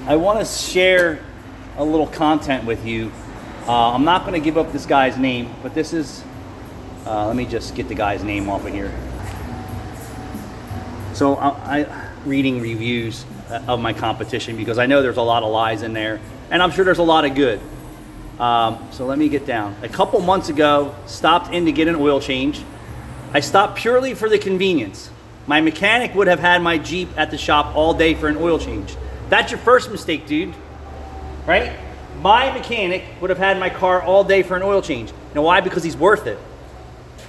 I want to share a little content with you. I'm not going to give up this guy's name, but this is, let me just get the guy's name off of here. So I reading reviews of my competition because I know there's a lot of lies in there, and I'm sure there's a lot of good. So let me get down. A couple months ago, stopped in to get an oil change. I stopped purely for the convenience. My mechanic would have had my Jeep at the shop all day for an oil change. That's your first mistake, dude, right? My mechanic would have had my car all day for an oil change. You know why? Because he's worth it.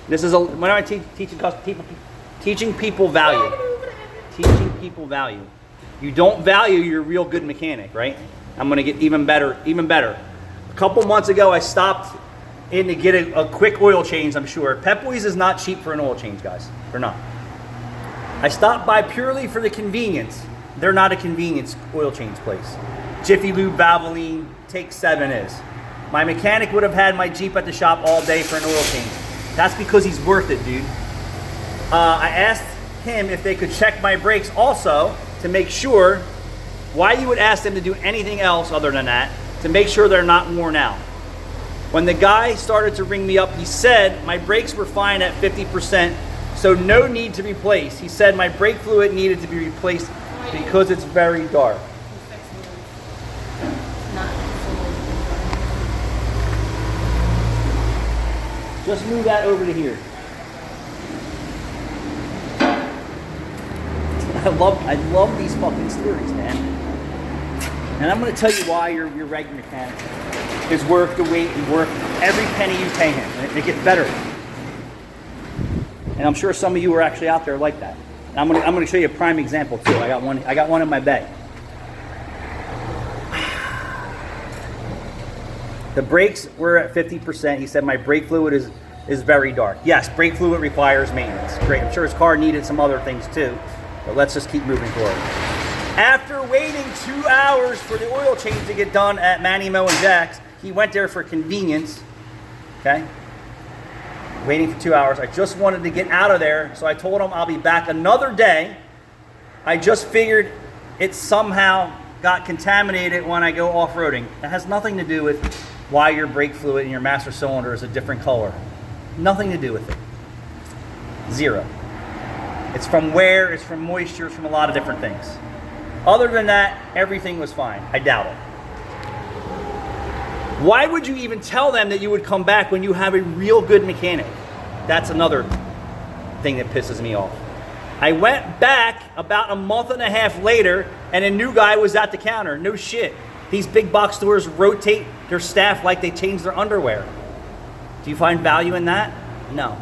This is when I teaching people value. Teaching people value. You don't value your real good mechanic, right? I'm gonna get even better, even better. A couple months ago, I stopped in to get a quick oil change, I'm sure. Pep Boys is not cheap for an oil change, guys. They're not. I stopped by purely for the convenience. They're not a convenience oil change place. Jiffy Lube, Valvoline, Take 7 is. My mechanic would have had my Jeep at the shop all day for an oil change. That's because he's worth it, dude. I asked him if they could check my brakes also to make sure. Why you would ask them to do anything else other than that, to make sure they're not worn out. When the guy started to ring me up, he said my brakes were fine at 50%, so no need to replace. He said my brake fluid needed to be replaced because it's very dark. Just move that over to here. I love these fucking stories, man. And I'm going to tell you why your regular mechanic is worth the wait and worth every penny you pay him. And it gets better. And I'm sure some of you are actually out there like that. And I'm going to show you a prime example too. I got one in my bag. The brakes were at 50%. He said my brake fluid is very dark. Yes, brake fluid requires maintenance. Great. I'm sure his car needed some other things too. But let's just keep moving forward. After waiting 2 hours for the oil change to get done at Manny Mo and Jack's, he went there for convenience. Okay? Waiting for 2 hours. I just wanted to get out of there, so I told him I'll be back another day. I just figured it somehow got contaminated when I go off-roading. It has nothing to do with why your brake fluid in your master cylinder is a different color. Nothing to do with it. Zero. It's from wear, it's from moisture, it's from a lot of different things. Other than that, everything was fine. I doubt it. Why would you even tell them that you would come back when you have a real good mechanic? That's another thing that pisses me off. I went back about a month and a half later and a new guy was at the counter. No shit. These big box stores rotate their staff like they change their underwear. Do you find value in that? No.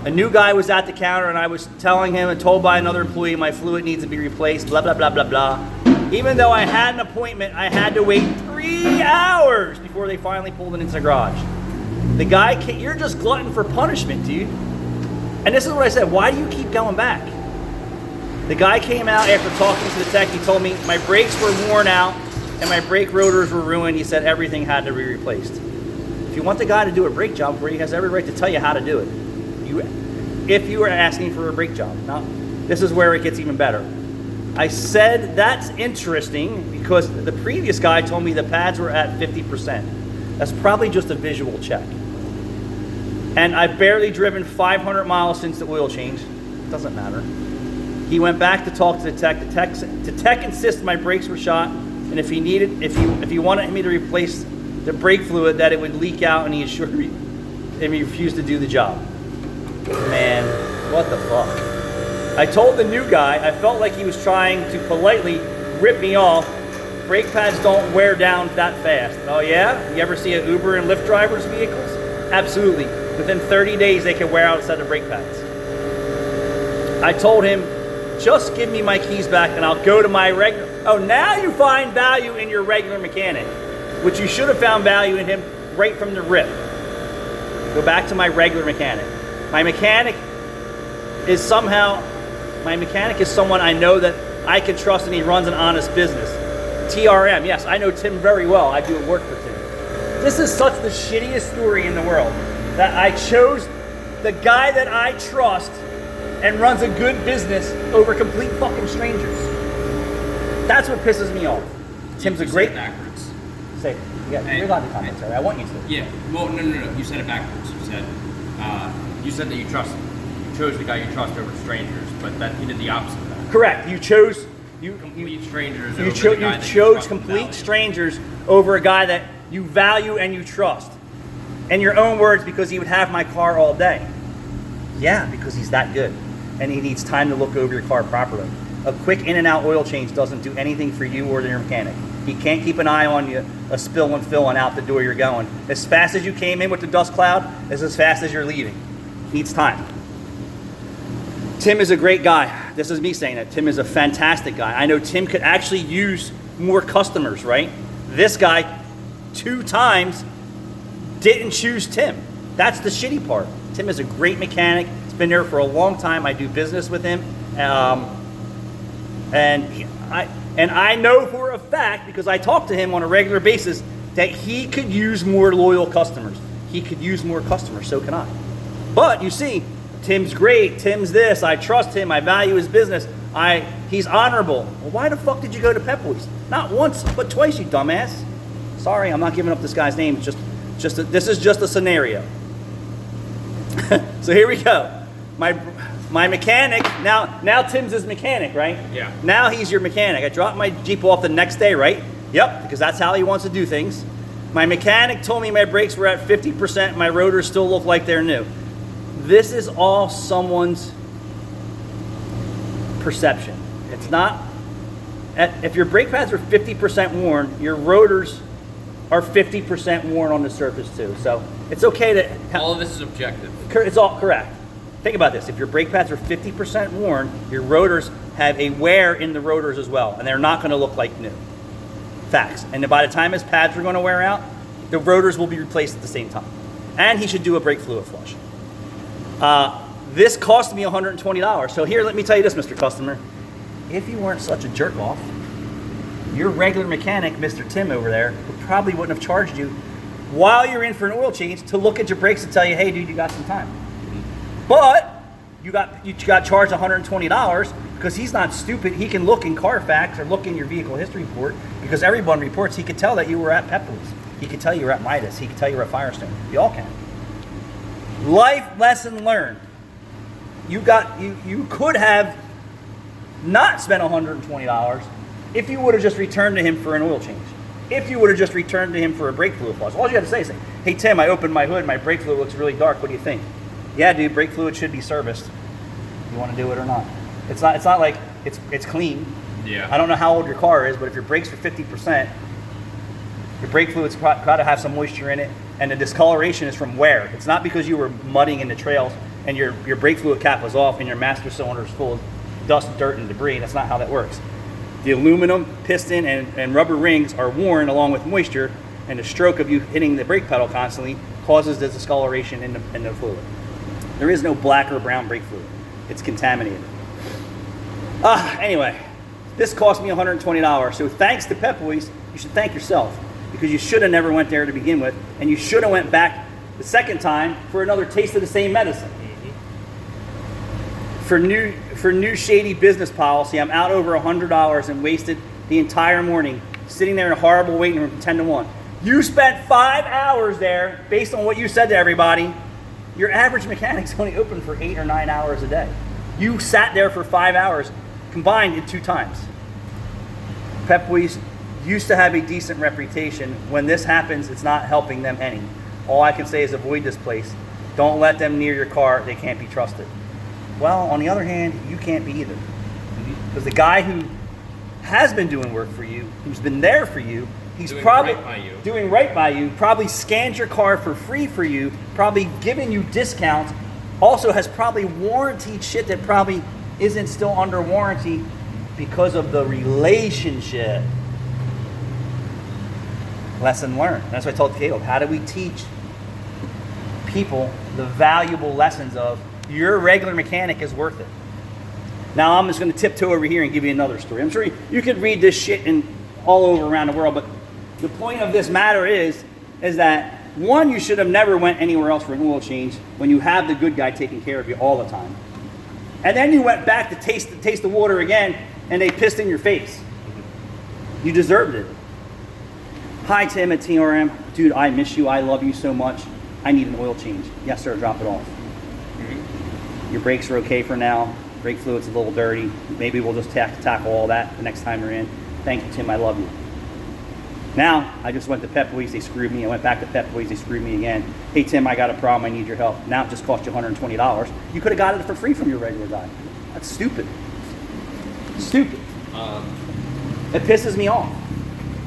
A new guy was at the counter and I was telling him and told by another employee my fluid needs to be replaced, blah, blah, blah, blah, blah. Even though I had an appointment, I had to wait 3 hours before they finally pulled it into the garage. The guy, you're just glutton for punishment, dude. And this is what I said, why do you keep going back? The guy came out after talking to the tech, he told me my brakes were worn out and my brake rotors were ruined. He said everything had to be replaced. If you want the guy to do a brake job for you, he has every right to tell you how to do it. If you are asking for a brake job. Now, this is where it gets even better. I said that's interesting because the previous guy told me the pads were at 50%. That's probably just a visual check. And I've barely driven 500 miles since the oil change. Doesn't matter. He went back to talk to the tech. The tech insisted my brakes were shot, and if he wanted me to replace the brake fluid, that it would leak out, and he assured me, and he refused to do the job. Man, what the fuck? I told the new guy I felt like he was trying to politely rip me off. Brake pads don't wear down that fast. Oh yeah? You ever see an Uber and Lyft drivers' vehicles? Absolutely. Within 30 days they can wear out a set of brake pads. I told him, just give me my keys back and I'll go to my regular. Oh, now you find value in your regular mechanic, which you should have found value in him right from the rip. Go back to my regular mechanic. My mechanic is someone I know that I can trust and he runs an honest business. TRM, yes, I know Tim very well. I do work for Tim. This is such the shittiest story in the world that I chose the guy that I trust and runs a good business over complete fucking strangers. That's what pisses me off. Tim's a You great... said it backwards. Say, you're allowed to comment, sorry. I want you to. Yeah. Well, no. You said it backwards. You said that you chose the guy you trust over strangers, but that you did the opposite of that. Correct. You chose... Complete strangers. You chose complete strangers over a guy that you value and you trust. In your own words, because he would have my car all day. Yeah, because he's that good. And he needs time to look over your car properly. A quick in and out oil change doesn't do anything for you or your mechanic. He can't keep an eye on you, a spill and fill and out the door you're going. As fast as you came in with the dust cloud is as fast as you're leaving. Needs time. Tim is a great guy. This is me saying that. Tim is a fantastic guy. I know Tim could actually use more customers, right? This guy, 2 times, didn't choose Tim. That's the shitty part. Tim is a great mechanic. He's been there for a long time. I do business with him. And I know for a fact, because I talk to him on a regular basis, that he could use more loyal customers. He could use more customers, so can I. But you see, Tim's great, Tim's this, I trust him, I value his business, he's honorable. Well, why the fuck did you go to Pep Boys? Not once, but twice, you dumbass. Sorry, I'm not giving up this guy's name, this is just a scenario. So here we go. My mechanic, now Tim's his mechanic, right? Yeah. Now he's your mechanic. I dropped my Jeep off the next day, right? Yep, because that's how he wants to do things. My mechanic told me my brakes were at 50%, my rotors still look like they're new. This is all someone's perception. It's not, if your brake pads are 50% worn, your rotors are 50% worn on the surface too. So it's okay to... All of this is objective. It's all correct. Think about this. If your brake pads are 50% worn, your rotors have a wear in the rotors as well, and they're not going to look like new. Facts. And by the time his pads are going to wear out, the rotors will be replaced at the same time. And he should do a brake fluid flush. This cost me $120. So here, let me tell you this, Mr. Customer. If you weren't such a jerk off, your regular mechanic, Mr. Tim over there, probably wouldn't have charged you while you're in for an oil change to look at your brakes and tell you, hey, dude, you got some time. But you got charged $120 because he's not stupid. He can look in Carfax or look in your vehicle history report, because everyone reports. He could tell that you were at Pep Boys. He could tell you were at Midas. He could tell you were at Firestone. We all can. Life lesson learned. You could have not spent $120 if you would have just returned to him for an oil change. If you would have just returned to him for a brake fluid flush. All you had to say is, hey Tim, I opened my hood, my brake fluid looks really dark. What do you think? Yeah, dude, brake fluid should be serviced. You want to do it or not? It's not like it's clean. Yeah. I don't know how old your car is, but if your brakes are 50%, your brake fluid's got to have some moisture in it, and the discoloration is from wear. It's not because you were mudding in the trails and your brake fluid cap was off and your master cylinder is full of dust, dirt, and debris. That's not how that works. The aluminum, piston, and rubber rings are worn along with moisture, and the stroke of you hitting the brake pedal constantly causes the discoloration in the fluid. There is no black or brown brake fluid. It's contaminated. Anyway, this cost me $120. So thanks to Pep Boys, you should thank yourself, because you should have never went there to begin with, and you should have went back the second time for another taste of the same medicine. For new shady business policy, I'm out over $100 and wasted the entire morning sitting there in a horrible waiting room from 10 to 1. You spent 5 hours there based on what you said to everybody. Your average mechanic's only open for 8 or 9 hours a day. You sat there for 5 hours combined in 2 times. Pep Boys used to have a decent reputation. When this happens, it's not helping them any. All I can say is avoid this place. Don't let them near your car. They can't be trusted. Well, on the other hand, you can't be either. Because the guy who has been doing work for you, who's been there for you, he's probably doing right by you, probably scanned your car for free for you, probably given you discounts, also has probably warranted shit that probably isn't still under warranty because of the relationship. Lesson learned. That's what I told Caleb. How do we teach people the valuable lessons of your regular mechanic is worth it? Now I'm just going to tiptoe over here and give you another story. I'm sure you could read this shit all over around the world, but the point of this matter is that, one, you should have never went anywhere else for an oil change when you have the good guy taking care of you all the time. And then you went back to taste the water again, and they pissed in your face. You deserved it. Hi, Tim at TRM. Dude, I miss you. I love you so much. I need an oil change. Yes, sir. Drop it off. Your brakes are okay for now. Brake fluid's a little dirty. Maybe we'll just tackle all that the next time you're in. Thank you, Tim. I love you. Now, I just went to Pep Boys. They screwed me. I went back to Pep Boys. They screwed me again. Hey, Tim, I got a problem. I need your help. Now it just cost you $120. You could have got it for free from your regular guy. That's stupid. Stupid. It pisses me off.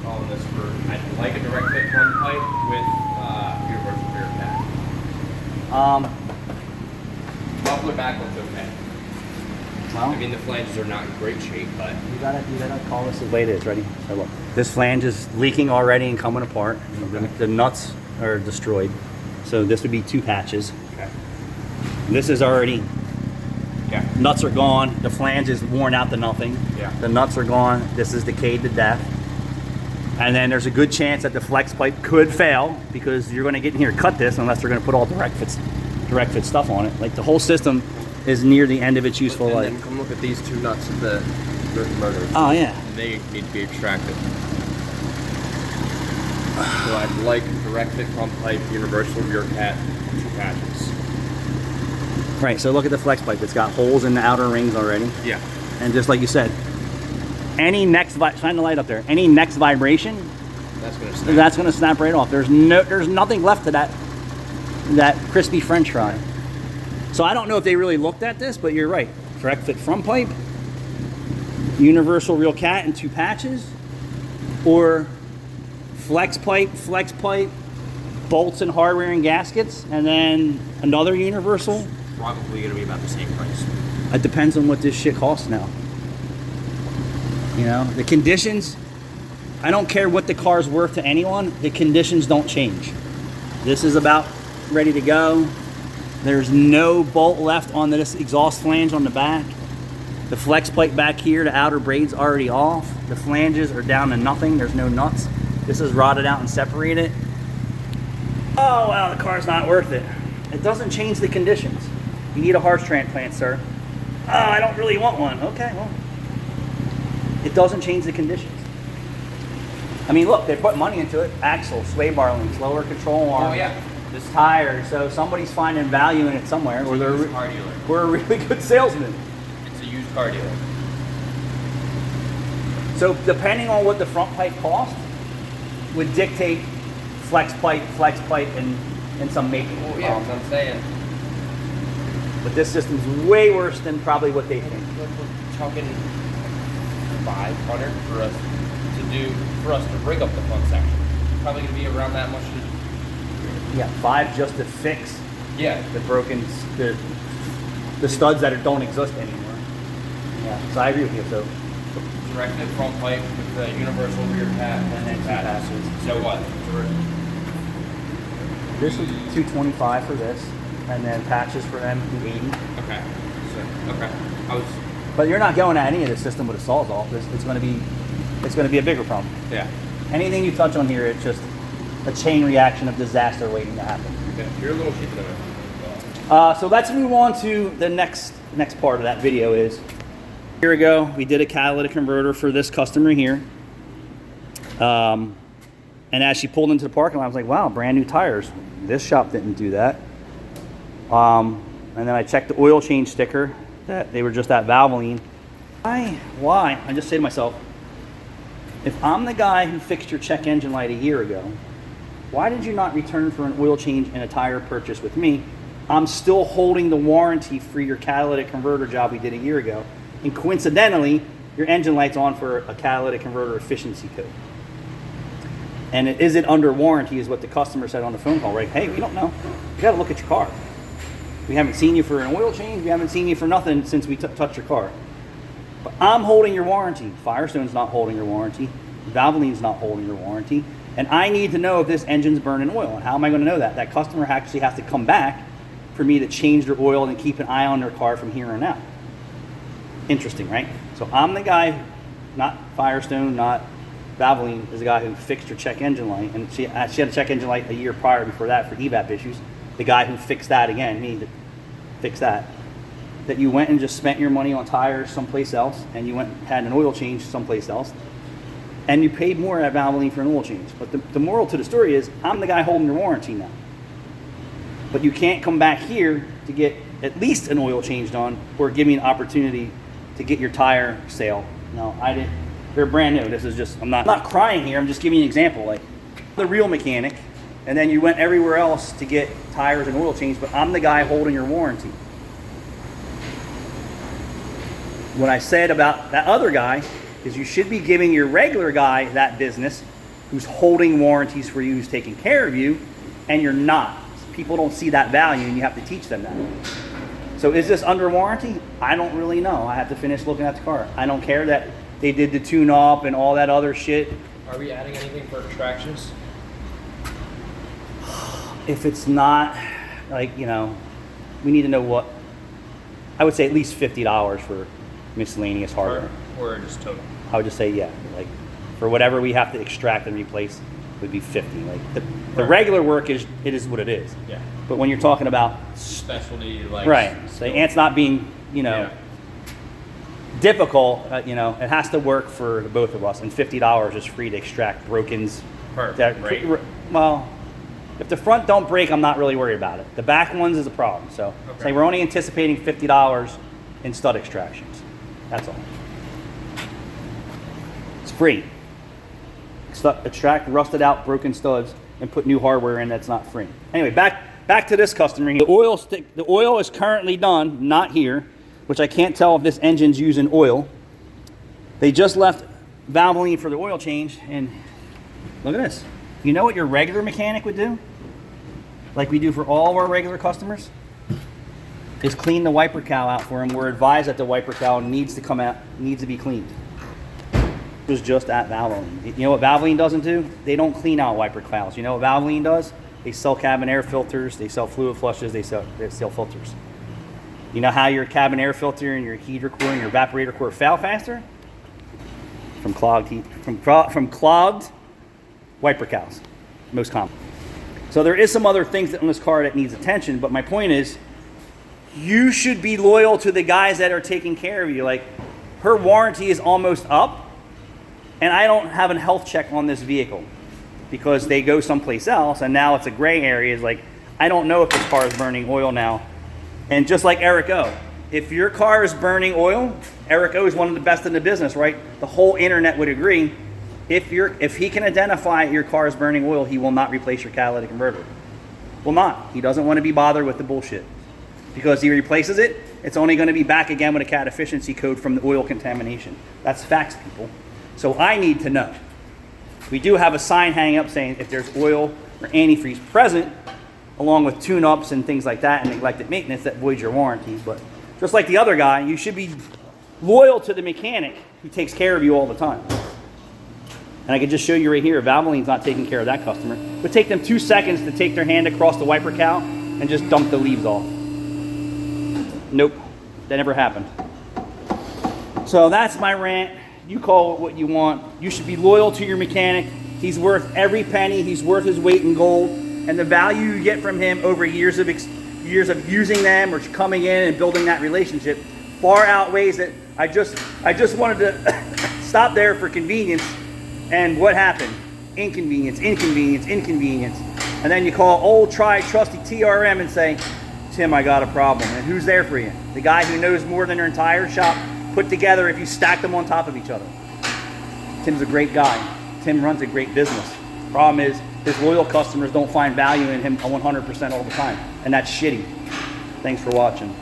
Calling this for, I'd like a direct fit plug pipe with universal rear cap. Muffler back looks okay. Well, I mean, the flanges are not in great shape, but you gotta call this the way it is. Ready? So look, this flange is leaking already and coming apart. The nuts are destroyed. So this would be 2 patches. okay. This is already, Yeah. nuts are gone. The flange is worn out to nothing. Yeah. The nuts are gone. This is decayed to death. And then there's a good chance that the flex pipe could fail because you're gonna get in here and cut this unless they're gonna put all direct fit stuff on it. Like the whole system is near the end of its useful And life. then come look at these 2 nuts of the motor. Oh yeah. They need to be extracted. So I'd like direct fit pump pipe, universal rear cap, 2 patches. Right, so look at the flex pipe. It's got holes in the outer rings already. Yeah. And just like you said, any next, shine the light up there, any next vibration, That's gonna snap. that's gonna snap right off. There's nothing left to that crispy French fry. So I don't know if they really looked at this, but you're right. Direct fit front pipe, universal real cat and 2 patches, or flex pipe, bolts and hardware and gaskets, and then another universal. Probably gonna be about the same price. It depends on what this shit costs now. You know, the conditions, I don't care what the car's worth to anyone, the conditions don't change. This is about ready to go. There's no bolt left on this exhaust flange on the back. The flex plate back here, the outer braid's already off. The flanges are down to nothing, there's no nuts. This is rotted out and separated. Oh, well, the car's not worth it. It doesn't change the conditions. You need a heart transplant, sir. Oh, I don't really want one. Okay, well, it doesn't change the conditions. I mean, look, they put money into it. Axle, sway bar links, lower control arm. Oh yeah. This tire, so somebody's finding value in it somewhere, or It's a used car dealer. we're a really good salesman. It's a used car dealer. So depending on what the front pipe cost, would dictate flex pipe, and some making. Oh yeah, that's what I'm saying. But this system's way worse than probably what they think. We're talking 500 for us to rig up the front section. Probably gonna be around that much. Yeah, 5 just to fix Yeah. the broken, the studs that don't exist anymore. Yeah, so I agree with you. So Direct fit front pipe with the universal rear cap And then 2 patches. So what? this is 225 for this, and then patches for them 280. Okay. So, okay. I was. But you're not going at any of this system with a sawzall. It's going to be a bigger problem. Yeah. Anything you touch on here, it's just a chain reaction of disaster waiting to happen. Okay. You're a little cheaper than I. So let's move on to the next part of that video. Is here we go. We did a catalytic converter for this customer here. And as she pulled into the parking lot, I was like, wow, brand new tires. This shop didn't do that. And then I checked the oil change sticker, that they were just at Valvoline. Why? I just say to myself, if I'm the guy who fixed your check engine light a year ago, why did you not return for an oil change and a tire purchase with me? I'm still holding the warranty for your catalytic converter job we did a year ago. And coincidentally, your engine light's on for a catalytic converter efficiency code. And is it under warranty is what the customer said on the phone call, right? Hey, we don't know. You got to look at your car. We haven't seen you for an oil change. We haven't seen you for nothing since we touched your car. But I'm holding your warranty. Firestone's not holding your warranty. Valvoline's not holding your warranty. And I need to know if this engine's burning oil. And how am I going to know that? That customer actually has to come back for me to change their oil and keep an eye on their car from here on out. Interesting, right? So I'm the guy, not Firestone, not Valvoline, is the guy who fixed your check engine light. And she had a check engine light a year prior before that for EVAP issues. The guy who fixed that again, me, to fix that. That you went and just spent your money on tires someplace else, and you went and had an oil change someplace else. And you paid more at Valvoline for an oil change. But the moral to the story is, I'm the guy holding your warranty now. But you can't come back here to get at least an oil change done or give me an opportunity to get your tire sale. No, I didn't. They're brand new. This is just, I'm not crying here. I'm just giving you an example. Like, the real mechanic, and then you went everywhere else to get tires and oil change, but I'm the guy holding your warranty. What I said about that other guy is you should be giving your regular guy that business who's holding warranties for you, who's taking care of you, and you're not. People don't see that value, and you have to teach them that. So is this under warranty? I don't really know. I have to finish looking at the car. I don't care that they did the tune-up and all that other shit. Are we adding anything for extractions? If it's not, like, you know, we need to know what. I would say at least $50 for miscellaneous hardware. Or just total? I would just say, yeah, like, for whatever we have to extract and replace would be 50. Like, the regular work is, it is what it is. Yeah. But when you're talking about Specialty, like... right, the ant's not being, you know, difficult, you know, it has to work for the both of us, and $50 is free to extract brokens. Perfect, right. Well, if the front don't break, I'm not really worried about it. The back ones is a problem. So say we're only anticipating $50 in stud extractions. That's all. It's free. Extract rusted out broken studs and put new hardware in that's not free. Anyway, back to this customer here. The oil is currently done, not here, which I can't tell if this engine's using oil. They just left Valvoline for the oil change, and look at this. You know what your regular mechanic would do? Like we do for all of our regular customers? Is clean the wiper cowl out for them. We're advised that the wiper cowl needs to come out, needs to be cleaned. It was just at Valvoline. You know what Valvoline doesn't do? They don't clean out wiper cowls. You know what Valvoline does? They sell cabin air filters, they sell fluid flushes, they sell filters. You know how your cabin air filter and your heater core and your evaporator core fail faster? From clogged heat, from clogged wiper cowls, most common. So there is some other things on this car that needs attention, but my point is, you should be loyal to the guys that are taking care of you. Like, her warranty is almost up, and I don't have a health check on this vehicle because they go someplace else, and now it's a gray area. It's like, I don't know if this car is burning oil now. And just like Eric O, if your car is burning oil, Eric O is one of the best in the business, right? The whole internet would agree. If he can identify your car is burning oil, he will not replace your catalytic converter. Will not. He doesn't want to be bothered with the bullshit. Because he replaces it, it's only going to be back again with a cat efficiency code from the oil contamination. That's facts, people. So I need to know. We do have a sign hanging up saying if there's oil or antifreeze present, along with tune-ups and things like that and neglected maintenance, that voids your warranty. But just like the other guy, you should be loyal to the mechanic who takes care of you all the time. And I can just show you right here, Valvoline's not taking care of that customer. It would take them 2 seconds to take their hand across the wiper cowl and just dump the leaves off. Nope, that never happened. So that's my rant. You call it what you want. You should be loyal to your mechanic. He's worth every penny. He's worth his weight in gold. And the value you get from him over years of using them or coming in and building that relationship far outweighs it. I just wanted to stop there for convenience. And what happened? Inconvenience, inconvenience, inconvenience. And then you call old, tried, trusty TRM and say, Tim, I got a problem. And who's there for you? The guy who knows more than your entire shop put together if you stack them on top of each other. Tim's a great guy. Tim runs a great business. Problem is, his loyal customers don't find value in him 100% all the time. And that's shitty. Thanks for watching.